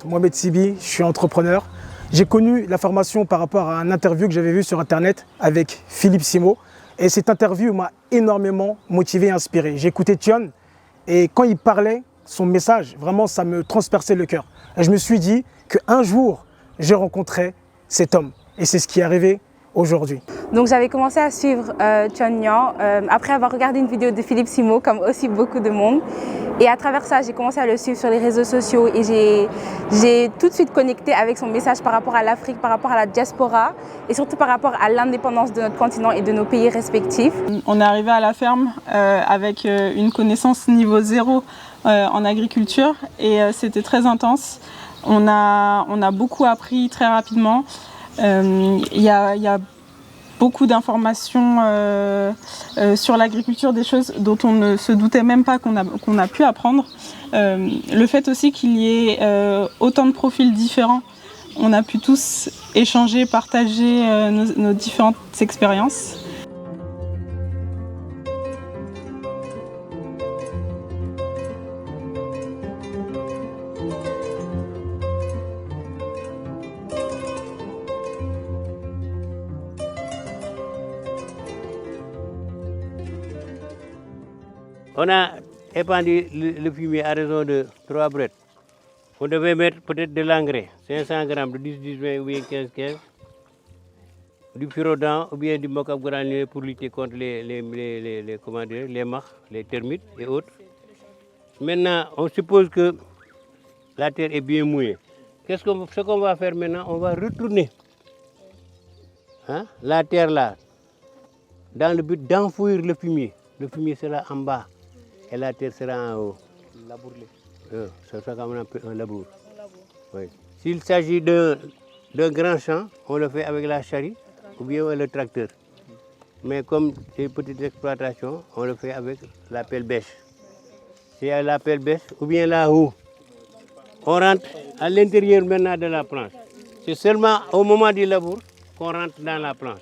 Mohamed Sibi, je suis entrepreneur. J'ai connu la formation par rapport à une interview que j'avais vue sur Internet avec Philippe Simo. Et cette interview m'a énormément motivé et inspiré. J'ai écouté Tion et quand il parlait, son message, vraiment, ça me transperçait le cœur. Et je me suis dit qu'un jour, je rencontrerai cet homme. Et c'est ce qui est arrivé aujourd'hui. Donc j'avais commencé à suivre Tion Niang après avoir regardé une vidéo de Philippe Simo, comme aussi beaucoup de monde. Et à travers ça, j'ai commencé à le suivre sur les réseaux sociaux et j'ai tout de suite connecté avec son message par rapport à l'Afrique, par rapport à la diaspora et surtout par rapport à l'indépendance de notre continent et de nos pays respectifs. On est arrivé à la ferme avec une connaissance niveau 0 en agriculture et c'était très intense. On a beaucoup appris très rapidement. Il y a beaucoup d'informations sur l'agriculture, des choses dont on ne se doutait même pas qu'on a pu apprendre. Le fait aussi qu'il y ait autant de profils différents, on a pu tous échanger, partager nos différentes expériences. On a épandu le fumier à raison de 3 brettes. On devait mettre peut-être de l'engrais, 500 grammes de 10, 20 ou bien 15, 15. Du furodant ou bien du mocap granulé pour lutter contre les marcs, les termites et autres. Maintenant, on suppose que la terre est bien mouillée. Ce qu'on va faire maintenant, on va retourner la terre là, dans le but d'enfouir le fumier. Le fumier sera en bas. Et la terre sera en haut. Labouré. C'est ça qu'on appelle un labour. Oui. S'il s'agit d'un grand champ, on le fait avec la charrue ou bien le tracteur. Mais comme c'est une petite exploitation, on le fait avec la pelle-bêche. C'est la pelle-bêche ou bien la houe. On rentre à l'intérieur maintenant de la planche. C'est seulement au moment du labour qu'on rentre dans la planche.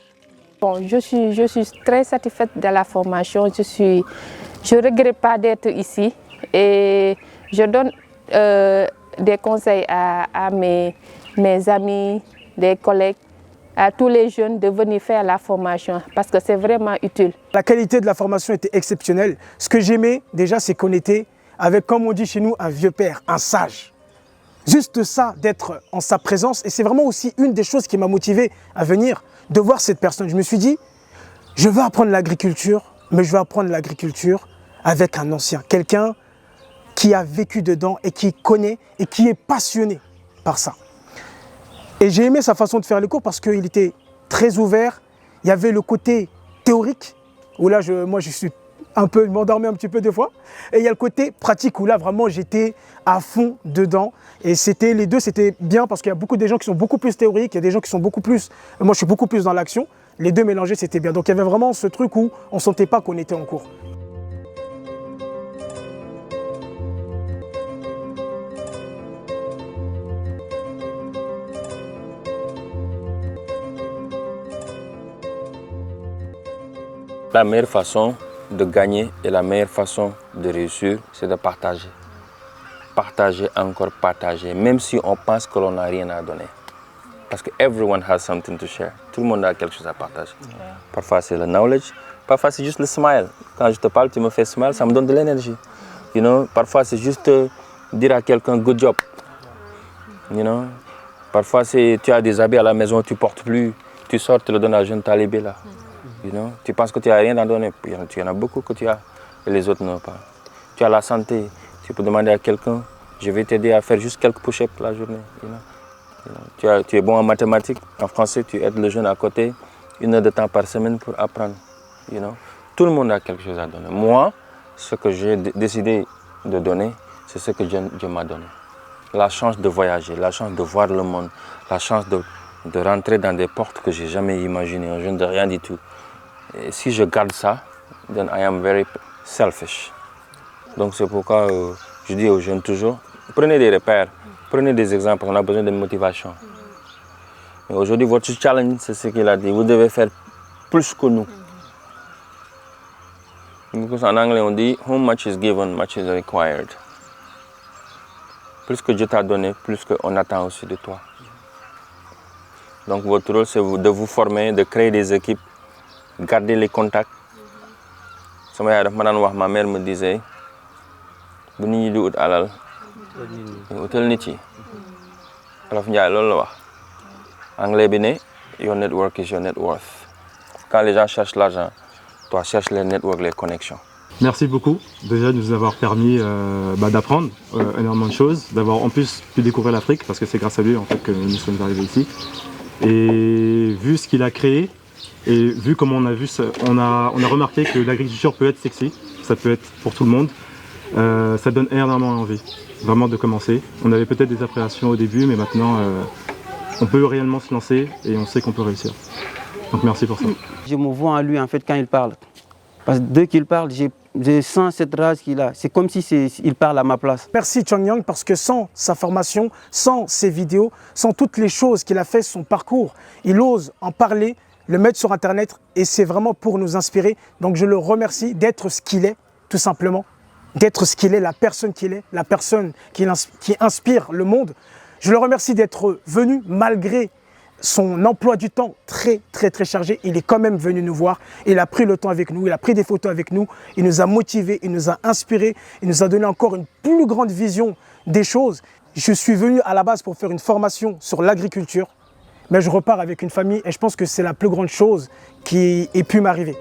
Bon, je suis très satisfaite de la formation. Je ne regrette pas d'être ici et je donne des conseils à mes amis, des collègues, à tous les jeunes de venir faire la formation parce que c'est vraiment utile. La qualité de la formation était exceptionnelle. Ce que j'aimais déjà, c'est qu'on était avec, comme on dit chez nous, un vieux père, un sage. Juste ça, d'être en sa présence. Et c'est vraiment aussi une des choses qui m'a motivé à venir, de voir cette personne. Je me suis dit, je veux apprendre l'agriculture, mais je veux apprendre l'agriculture avec un ancien, quelqu'un qui a vécu dedans et qui connaît et qui est passionné par ça. Et j'ai aimé sa façon de faire les cours parce qu'il était très ouvert. Il y avait le côté théorique, où là, moi, je m'endormais un petit peu des fois. Et il y a le côté pratique, où là, vraiment, j'étais à fond dedans. Et les deux, c'était bien parce qu'il y a beaucoup de gens qui sont beaucoup plus théoriques, il y a des gens qui sont beaucoup plus... Moi, je suis beaucoup plus dans l'action. Les deux mélangés, c'était bien. Donc, il y avait vraiment ce truc où on ne sentait pas qu'on était en cours. La meilleure façon de gagner et la meilleure façon de réussir, c'est de partager. Partager, encore partager, même si on pense que l'on n'a rien à donner. Parce que everyone has something to share. Tout le monde a quelque chose à partager. Parfois c'est le knowledge, parfois c'est juste le smile. Quand je te parle, tu me fais smile, ça me donne de l'énergie. You know? Parfois c'est juste dire à quelqu'un good job. You know? Parfois c'est tu as des habits à la maison, tu ne portes plus, tu sors, tu le donnes à un jeune talibé là. You know? Tu penses que tu n'as rien à donner, tu en as beaucoup que tu as et les autres n'ont pas. Tu as la santé, tu peux demander à quelqu'un, je vais t'aider à faire juste quelques push-ups la journée. You know? Tu es bon en mathématiques, en français, tu aides le jeune à côté 1 heure de temps par semaine pour apprendre. You know? Tout le monde a quelque chose à donner. Moi, ce que j'ai décidé de donner, c'est ce que Dieu m'a donné. La chance de voyager, la chance de voir le monde, la chance de rentrer dans des portes que je n'ai jamais imaginées, un jeune de rien du tout. Et si je garde ça, then I am very selfish. Donc c'est pourquoi je dis aux jeunes toujours, prenez des repères, prenez des exemples, on a besoin de motivation. Et aujourd'hui, votre challenge, c'est ce qu'il a dit, vous devez faire plus que nous. En anglais, on dit, whom much is given, much is required. plus que Dieu t'a donné, plus qu'on attend aussi de toi. Donc votre rôle, c'est de vous former, de créer des équipes, garder les contacts. Ma mère me disait, bu nit ñi di ut alal utal nit yi Wolof Njaay loolu la wax anglais bi ne your network is your net worth. Quand les gens cherchent l'argent, toi cherche les networks, les connexions. Merci beaucoup déjà de nous avoir permis d'apprendre énormément de choses, d'avoir en plus pu découvrir l'Afrique parce que c'est grâce à lui en fait que nous sommes arrivés ici. Et vu ce qu'il a créé et vu comment on a vu, on a remarqué que l'agriculture peut être sexy, ça peut être pour tout le monde. Ça donne énormément envie, vraiment de commencer. On avait peut-être des appréhensions au début, mais maintenant on peut réellement se lancer et on sait qu'on peut réussir. Donc merci pour ça. Je me vois en lui en fait quand il parle. Parce que dès qu'il parle, je sens cette rage qu'il a. C'est comme si il parle à ma place. Merci Chong Yang parce que sans sa formation, sans ses vidéos, sans toutes les choses qu'il a fait, son parcours, il ose en parler, le mettre sur Internet et c'est vraiment pour nous inspirer. Donc je le remercie d'être ce qu'il est, tout simplement. D'être ce qu'il est, la personne qu'il est, la personne qui inspire le monde. Je le remercie d'être venu malgré son emploi du temps très chargé. Il est quand même venu nous voir. Il a pris le temps avec nous, il a pris des photos avec nous. Il nous a motivés, il nous a inspirés. Il nous a donné encore une plus grande vision des choses. Je suis venu à la base pour faire une formation sur l'agriculture. Mais je repars avec une famille et je pense que c'est la plus grande chose qui ait pu m'arriver.